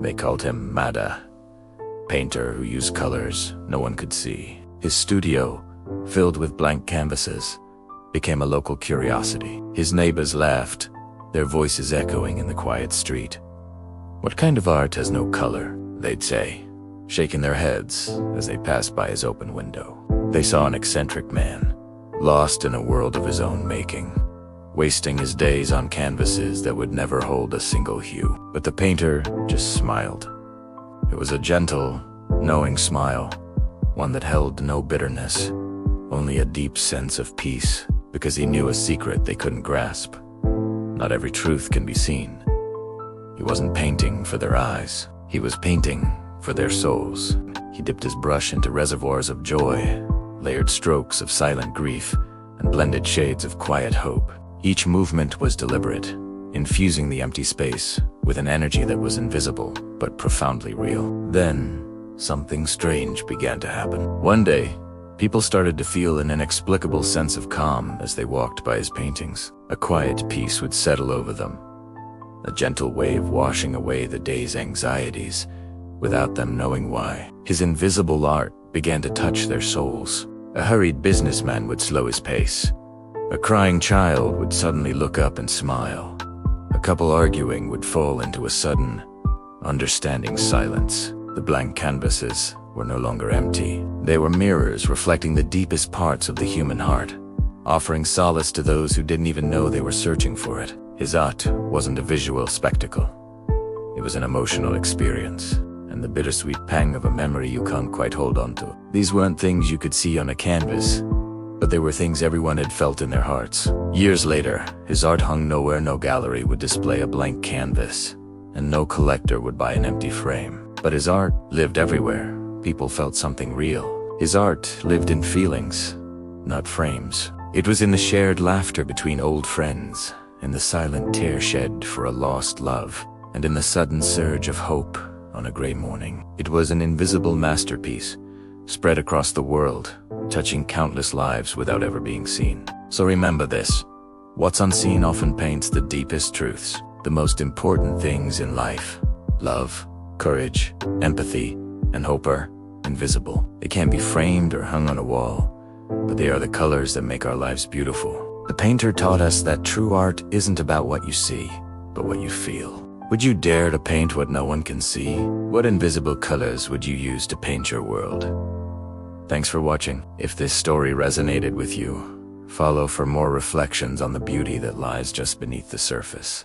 They called him Mada, painter who used colors no one could see. His studio, filled with blank canvases, became a local curiosity. His neighbors laughed, their voices echoing in the quiet street. "What kind of art has no color?" they'd say, shaking their heads as they passed by his open window. They saw an eccentric man, lost in a world of his own making, wasting his days on canvases that would never hold a single hue. But the painter just smiled. It was a gentle, knowing smile, one that held no bitterness, only a deep sense of peace, because he knew a secret they couldn't grasp. Not every truth can be seen. He wasn't painting for their eyes. He was painting for their souls. He dipped his brush into reservoirs of joy, layered strokes of silent grief, and blended shades of quiet hope. Each movement was deliberate, infusing the empty space with an energy that was invisible but profoundly real. Then, something strange began to happen. One day, people started to feel an inexplicable sense of calm as they walked by his paintings. A quiet peace would settle over them, a gentle wave washing away the day's anxieties without them knowing why. His invisible art began to touch their souls. A hurried businessman would slow his pace. A crying child would suddenly look up and smile. A couple arguing would fall into a sudden, understanding silence. The blank canvases were no longer empty. They were mirrors reflecting the deepest parts of the human heart, offering solace to those who didn't even know they were searching for it. His art wasn't a visual spectacle. It was an emotional experience, and the bittersweet pang of a memory you can't quite hold on to. These weren't things you could see on a canvas, but they were things everyone had felt in their hearts. Years later, his art hung nowhere. No gallery would display a blank canvas, and no collector would buy an empty frame. But his art lived everywhere. People felt something real. His art lived in feelings, not frames. It was in the shared laughter between old friends, in the silent tear shed for a lost love, and in the sudden surge of hope on a gray morning. It was an invisible masterpiece, spread across the world, touching countless lives without ever being seen. So remember this: what's unseen often paints the deepest truths, the most important things in life. Love, courage, empathy, and hope are invisible. They can't be framed or hung on a wall, but they are the colors that make our lives beautiful. The painter taught us that true art isn't about what you see, but what you feel. Would you dare to paint what no one can see? What invisible colors would you use to paint your world? Thanks for watching. If this story resonated with you, follow for more reflections on the beauty that lies just beneath the surface.